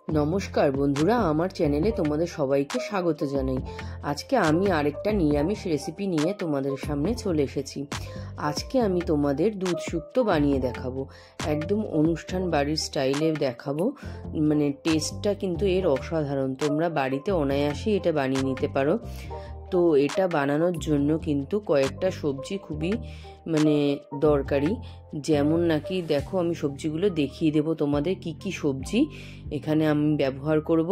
নমস্কার বন্ধুরা, আমার চ্যানেলে তোমাদের সবাইকে স্বাগত জানাই। আজকে আমি আরেকটা নিরামিষ রেসিপি নিয়ে তোমাদের সামনে চলে এসেছি। আজকে আমি তোমাদের দুধ শুক্তো বানিয়ে দেখাবো, একদম অনুষ্ঠান বাড়ির স্টাইলে দেখাবো। মানে টেস্টটা কিন্তু এর অসাধারণ, তোমরা বাড়িতে অনায়াসে এটা বানিয়ে নিতে পারো। তো এটা বানানোর জন্য কিন্তু কয়েকটা সবজি খুবই দরকারি। যেমন নাকি দেখো, আমি সবজিগুলো দেখিয়ে দেবো তোমাদের কি কি সবজি এখানে আমি ব্যবহার করব।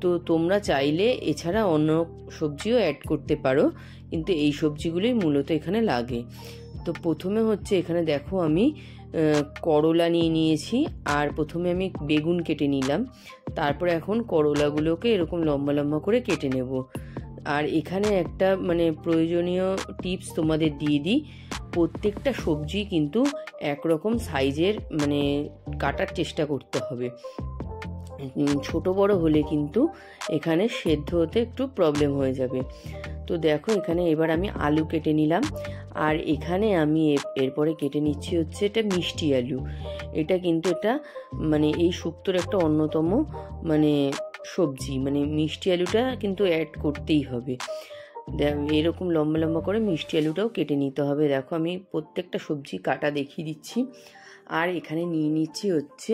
তো তোমরা চাইলে এছাড়া অন্য সবজিও অ্যাড করতে পারো, কিন্তু এই সবজিগুলোই মূলত এখানে লাগে। তো প্রথমে হচ্ছে এখানে দেখো আমি করলা নিয়ে নিয়েছি, আর প্রথমে আমি বেগুন কেটে নিলাম। তারপরে এখন করলাগুলোকে এরকম লম্বা লম্বা করে কেটে নেব। আর এখানে একটা প্রয়োজনীয় টিপস তোমাদের দিয়ে দিই, প্রত্যেকটা সবজি কিন্তু একরকম সাইজের কাটার চেষ্টা করতে হবে। ছোট বড় হলে কিন্তু এখানে সেদ্ধ হতে একটু প্রবলেম হয়ে যাবে। তো দেখো এখানে এবার আমি আলু কেটে নিলাম, আর এখানে আমি এরপরে কেটে নিচ্ছি হচ্ছে এটা মিষ্টি আলু। এটা কিন্তু এই শুক্তোর একটা অন্যতম সবজি, মিষ্টি আলুটা কিন্তু অ্যাড করতেই হবে। এরকম লম্বা লম্বা করে মিষ্টি আলুটাও কেটে নিতে হবে। দেখো আমি প্রত্যেকটা সবজি কাটা দেখিয়ে দিচ্ছি। আর এখানে নিয়ে নিচ্ছি হচ্ছে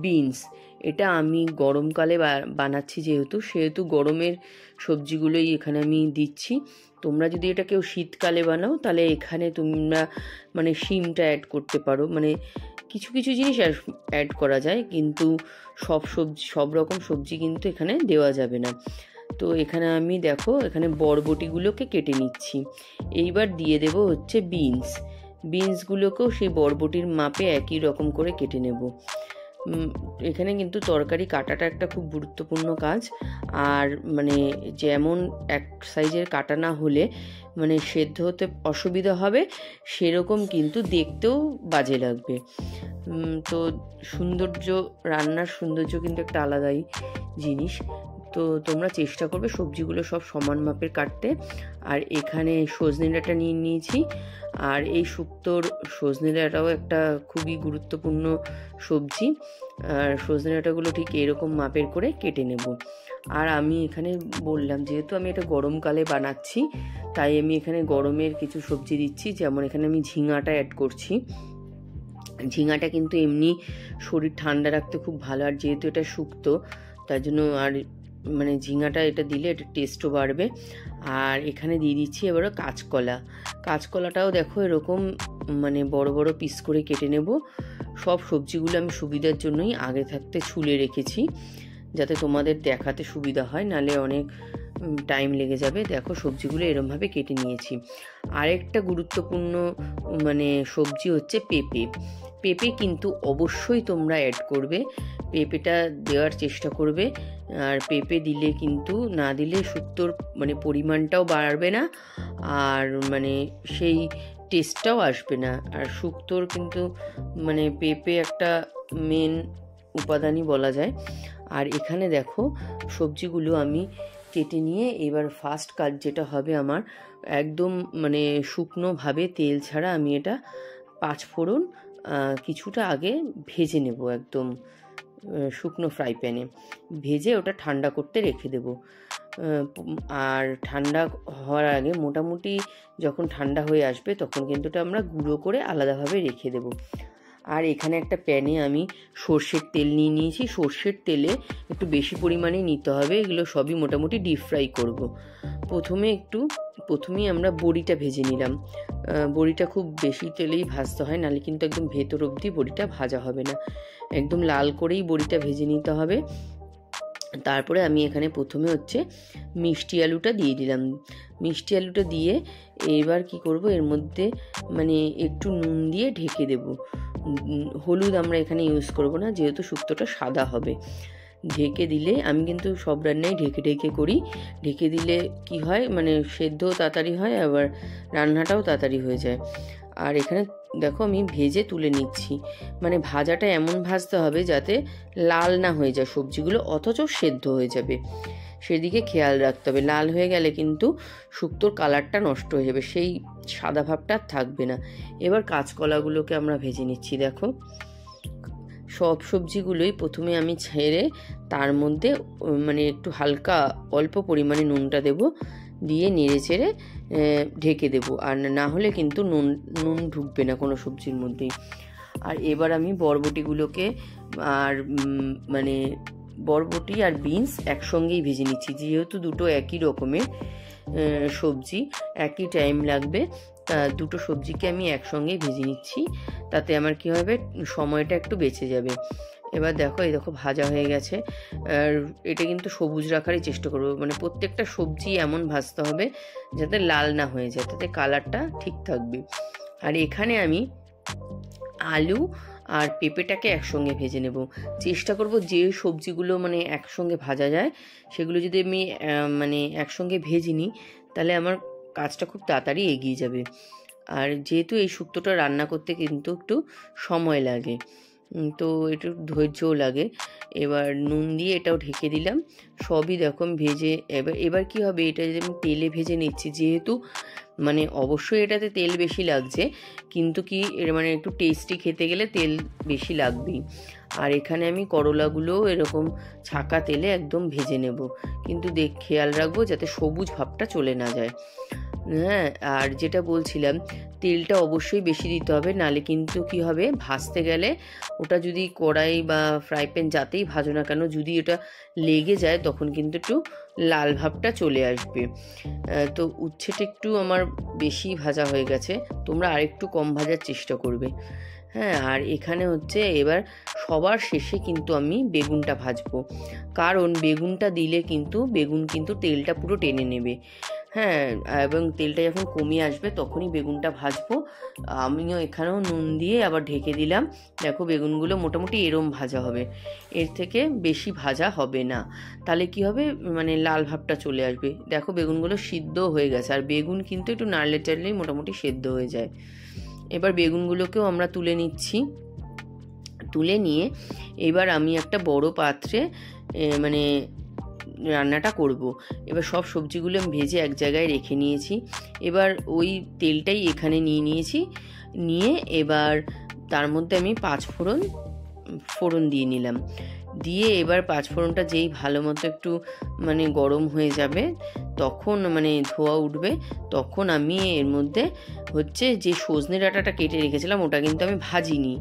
বিনস। এটা আমি গরমকালে বানাচ্ছি, সেহেতু গরমের সবজিগুলোই এখানে আমি দিচ্ছি। তোমরা যদি এটা কেউ শীতকালে বানাও তাহলে এখানে তোমরা শিমটা অ্যাড করতে পারো। কিছু কিছু জিনিস অ্যাড করা যায়, কিন্তু সব রকম সবজি কিন্তু এখানে দেওয়া যাবে না। তো এখানে আমি দেখো এখানে বরবটিগুলোকে কেটে নিচ্ছি। এইবার দিয়ে দেব হচ্ছে বিনসগুলোকেও সেই বরবটির মাপে একই রকম করে কেটে নেব। এখানে কিন্তু তরকারি কাটাটা একটা খুব গুরুত্বপূর্ণ কাজ। আর যেমন এক সাইজের কাটা না হলে সেদ্ধ হতে অসুবিধা হবে, সেরকম কিন্তু দেখতেও বাজে লাগবে। তো রান্নার সৌন্দর্য কিন্তু একটা আলাদাই জিনিস। তো তোমরা চেষ্টা করবে সবজিগুলো সব সমান মাপের কাটতে। আর এখানে সজনে ডাঁটা নিয়ে নিয়েছি, আর এই শুক্তোর সজনে ডাঁটাও একটা খুবই গুরুত্বপূর্ণ সবজি। আর সজনে ডাঁটাগুলো ঠিক এরকম মাপের করে কেটে নেব। আর আমি এখানে বললাম, যেহেতু আমি এটা গরমকালে বানাচ্ছি, তাই আমি এখানে গরমের কিছু সবজি দিচ্ছি। যেমন এখানে আমি ঝিঙাটা অ্যাড করছি। ঝিঙাটা কিন্তু এমনি শরীর ঠান্ডা রাখতে খুব ভালো, আর যেহেতু এটা শুক্তো তার জন্য আর ঝিঙাটা এটা দিলে এটা টেস্টও বাড়বে। আর এখানে দিয়ে দিচ্ছি এবারে কাঁচকলাটাও দেখো এরকম বড় বড় পিস করে কেটে নেব। সব সবজিগুলো আমি সুবিধার জন্যই আগে থাকতে ছুলে রেখেছি, যাতে তোমাদের দেখাতে সুবিধা হয়, নালে অনেক টাইম লেগে যাবে। দেখো সবজিগুলো এরমভাবে কেটে নিয়েছি। আরেকটা গুরুত্বপূর্ণ সবজি হচ্ছে পেঁপে কিন্তু অবশ্যই তোমরা অ্যাড করবে, পেঁপেটা দেওয়ার চেষ্টা করবে। আর পেঁপে দিলে কিন্তু, না দিলে শুক্তোর পরিমাণটাও বাড়বে না, আর সেই টেস্টটাও আসবে না। আর শুক্তোর কিন্তু পেঁপে একটা মেন উপাদানই বলা যায়। আর এখানে দেখো সবজিগুলো আমি কেটে নিয়ে এবার ফার্স্ট কাজ যেটা হবে আমার, একদম শুকনোভাবে তেল ছাড়া আমি এটা 5 ফোড়ন কিছুটা আগে ভেজে নেব, একদম শুকনো ফ্রাই প্যানে ভেজে ওটা ঠান্ডা করতে রেখে দেব। আর ঠান্ডা হওয়ার আগে মোটামুটি যখন ঠান্ডা হয়ে আসবে তখন কিন্তু এটা আমরা গুঁড়ো করে আলাদাভাবে রেখে দেব। আর এখানে একটা প্যানে আমি সর্ষের তেল নিয়ে নিয়েছি। সর্ষের তেলে একটু বেশি পরিমাণে নিতে হবে, এগুলো সবই মোটামুটি ডিপ ফ্রাই করব। প্রথমেই আমরা বড়িটা ভেজে নিলাম। বড়িটা খুব বেশি তেলেই ভাজতে হয়, নাহলে কিন্তু একদম ভেতর অবধি বড়িটা ভাজা হবে না। একদম লাল করেই বড়িটা ভেজে নিতে হবে। তারপরে আমি এখানে প্রথমে হচ্ছে মিষ্টি আলুটা দিয়ে দিলাম। মিষ্টি আলুটা দিয়ে এবার কি করব, এর মধ্যে একটু নুন দিয়ে ঢেকে দেব। হলুদ আমরা এখানে ইউজ করব না, যেহেতু শুক্তোটা সাদা হবে। ঢেকে দিলে, আমি কিন্তু সব রান্নাই ঢেকে করি। ঢেকে দিলে কি হয়, সেদ্ধও তাড়াতাড়ি হয়, আবার রান্নাটাও তাড়াতাড়ি হয়ে যায়। আর এখানে দেখো আমি ভেজে তুলে নিচ্ছি। ভাজাটা এমন ভাজতে হবে যাতে লাল না হয়ে যায় সবজিগুলো, অথচ সেদ্ধ হয়ে যাবে, সেদিকে খেয়াল রাখতে হবে। লাল হয়ে গেলে কিন্তু শুক্তোর কালারটা নষ্ট হয়ে যাবে, সেই সাদা ভাবটা থাকবে না। এবার কাঁচকলাগুলোকে আমরা ভেজে নিচ্ছি। দেখো সব সবজিগুলোই প্রথমে আমি ছেড়ে তার মধ্যে মানে একটু হালকা অল্প পরিমাণে নুনটা দেব, দিয়ে নেড়ে চেড়ে ঢেকে দেব। আর না হলে কিন্তু নুন ঢুকবে না কোনো সবজির মধ্যেই। আর এবার আমি বরবটিগুলোকে আর মানে বরবটি আর বিনস একসঙ্গেই ভেজে নিচ্ছি, যেহেতু দুটো একই রকমের সবজি, একই টাইম লাগবে, দুটো সবজিকে আমি একসঙ্গেই ভেজে নিচ্ছি। তাতে আমার কি হবে, সময়টা একটু বেঁচে যাবে। এবার দেখো, এই দেখো ভাজা হয়ে গেছে। আর এটা কিন্তু সবুজ রাখারই চেষ্টা করবো, মানে প্রত্যেকটা সবজি এমন ভাজতে হবে যাতে লাল না হয়ে যায়, তাতে কালারটা ঠিক থাকবে। আর এখানে আমি আলু আর পেঁপেটাকে একসঙ্গে ভেজে নেব। চেষ্টা করব যে সবজিগুলো মানে একসঙ্গে ভাজা যায় সেগুলো যদি আমি মানে একসঙ্গে ভেজে নিই, তাহলে আমার কাজটা খুব তাড়াতাড়ি এগিয়ে যাবে। আর যেহেতু এই শুক্তোটা রান্না করতে কিন্তু একটু সময় লাগে, তো একটু ধৈর্যও লাগে। এবার নুন দিয়ে এটাও ঢেকে দিলাম। সবই দেখো ভেজে এবার কি হবে, এটা যদি আমি তেলে ভেজে নিচ্ছি, যেহেতু মানে অবশ্যই এটাতে তেল বেশি লাগছে, কিন্তু কি এর মানে একটু টেস্টি খেতে গেলে তেল বেশি লাগবেই। আর এখানে আমি করলাগুলোও এরকম ছাকা তেলে একদম ভেজে নেব, কিন্তু খেয়াল রাখবো যাতে সবুজ ভাবটা চলে না যায়। হ্যাঁ, আর যেটা বলছিলাম, তেলটা অবশ্যই বেশি দিতে হবে, নালে কিন্তু কি হবে, ভাজতে গেলে ওটা যদি কড়াই বা ফ্রাই প্যান যাতেই ভাজো না কেন, যদি ওটা লেগে যায় তখন কিন্তু একটু লাল ভাবটা চলে আসবে। তো উচ্ছেটা একটু আমার বেশি ভাজা হয়ে গেছে, তোমরা আরেকটু কম ভাজার চেষ্টা করবে। হ্যাঁ, আর এখানে হচ্ছে এবার সবার শেষে কিন্তু আমি বেগুনটা ভাজবো, কারণ বেগুনটা দিলে কিন্তু বেগুন কিন্তু তেলটা পুরো টেনে নেবে। হ্যাঁ, এবং তেলটা যখন কমিয়ে আসবে তখনই বেগুনটা ভাজবো। আমিও এখানেও নুন দিয়ে আবার ঢেকে দিলাম। দেখো বেগুনগুলো মোটামুটি এরম ভাজা হবে, এর থেকে বেশি ভাজা হবে না, তাহলে কি হবে, মানে লাল ভাবটা চলে আসবে। দেখো বেগুনগুলো সিদ্ধ হয়ে গেছে, আর বেগুন কিন্তু একটু নাড়লে চাড়লেই মোটামুটি সেদ্ধ হয়ে যায়। এবার বেগুনগুলোকেও আমরা তুলে নিচ্ছি। তুলে নিয়ে এবার আমি একটা বড় পাত্রে মানে রান্নাটা করব। এবার সব সবজিগুলো আমি ভেজে এক জায়গায় রেখে নিয়েছি। এবার ওই তেলটাই এখানে নিয়েছি, নিয়ে এবার তার মধ্যে আমি 5 ফোড়ন দিয়ে নিলাম। দিয়ে এবার 5 ফোড়নটা যেই ভালো মতো একটু মানে গরম হয়ে যাবে, তখন মানে ধোয়া উঠবে, তখন আমি এর মধ্যে হচ্ছে যে সজনে ডাঁটাটা কেটে রেখেছিলাম, ওটা কিন্তু আমি ভাজিনি,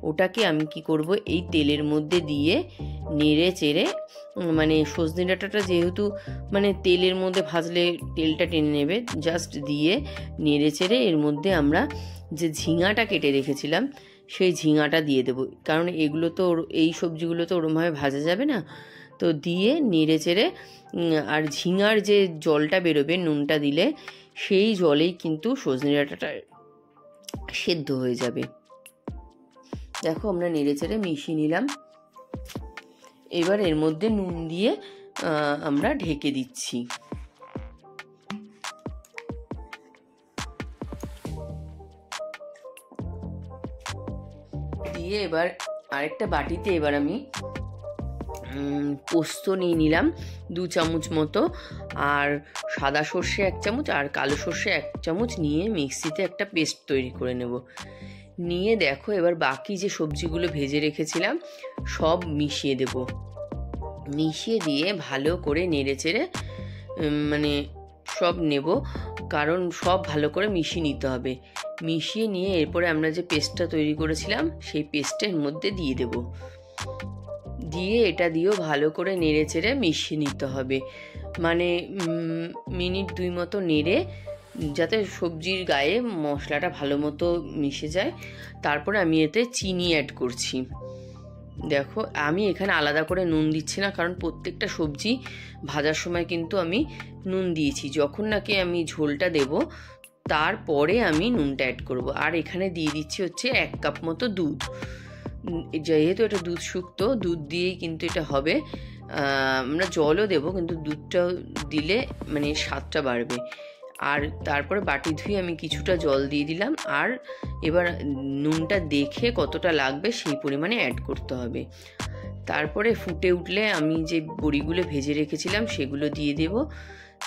ওটাকে আমি কি করব, এই তেলের মধ্যে দিয়ে নেড়ে চেড়ে, মানে সজনে ডাঁটাটা যেহেতু মানে তেলের মধ্যে ভাজলে তেলটা টেনে নেবে, জাস্ট দিয়ে নেড়ে চেড়ে এর মধ্যে আমরা যে ঝিঙাটা কেটে রেখেছিলাম সেই ঝিঙাটা দিয়ে দেবো, কারণ এগুলো তো এই সবজিগুলো তো ওরমভাবে ভাজা যাবে না। তো দিয়ে নেড়ে চেড়ে, আর ঝিঙার যে জলটা বেরোবে নুনটা দিলে, সেই জলেই কিন্তু সজনে ডাঁটাটা সেদ্ধ হয়ে যাবে। দেখো আমরা নেড়ে চেড়ে মিশিয়ে নিলাম। এবার এর মধ্যে নুন দিয়ে আমরা ঢেকে দিচ্ছি। দিয়ে এবার আরেকটা বাটিতে এবার আমি পোস্ত নিয়ে নিলাম 2 চামচ মতো, আর সাদা সর্ষে 1 চামচ আর কালো সর্ষে 1 চামচ নিয়ে মিক্সিতে একটা পেস্ট তৈরি করে নেব। নিয়ে দেখো এবার বাকি যে সবজিগুলো ভেজে রেখেছিলাম সব মিশিয়ে দেব। মিশিয়ে দিয়ে ভালো করে নেড়ে চেড়ে মানে সব নেব, কারণ সব ভালো করে মিশিয়ে নিতে হবে। মিশিয়ে নিয়ে এরপরে আমরা যে পেস্টটা তৈরি করেছিলাম সেই পেস্টের মধ্যে দিয়ে দেব। দিয়ে এটা দিয়েও ভালো করে নেড়ে চেড়ে মিশিয়ে নিতে হবে, মানে মিনিট 2 মতো নেড়ে, যাতে সবজির গায়ে মশলাটা ভালো মতো মিশে যায়। তারপরে আমি এতে চিনি অ্যাড করছি। দেখো আমি এখানে আলাদা করে নুন দিচ্ছি না, কারণ প্রত্যেকটা সবজি ভাজার সময় কিন্তু আমি নুন দিয়েছি, যখন নাকি আমি ঝোলটা দেব তারপরে আমি নুনটা অ্যাড করব। আর এখানে দিয়ে দিচ্ছি হচ্ছে 1 কাপ মতো দুধ, যেহেতু এটা দুধ শুক্তো, দুধ দিয়েই কিন্তু এটা হবে। আমরা জলও দেবো, কিন্তু দুধটা দিলে মানে স্বাদটা বাড়বে। আর তারপরে বাটি ধুয়ে আমি কিছুটা জল দিয়ে দিলাম, আর এবার নুনটা দেখে কতটা লাগবে সেই পরিমাণে অ্যাড করতে হবে। তারপরে ফুটে উঠলে আমি যে বড়িগুলো ভেজে রেখেছিলাম সেগুলো দিয়ে দেব।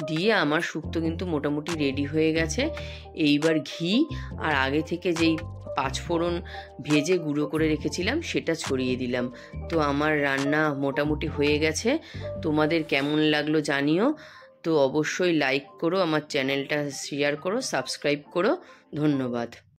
দিয়ে আমার শুক্তো কিন্তু মোটামুটি রেডি হয়ে গেছে। এইবার ঘি আর আগে থেকে যেই পাঁচফোড়ন ভেজে গুঁড়ো করে রেখেছিলাম সেটা ছড়িয়ে দিলাম। তো আমার রান্না মোটামুটি হয়ে গেছে। তোমাদের কেমন লাগলো জানিও। তো অবশ্যই লাইক করো, আমার চ্যানেলটা শেয়ার করো, সাবস্ক্রাইব করো। ধন্যবাদ।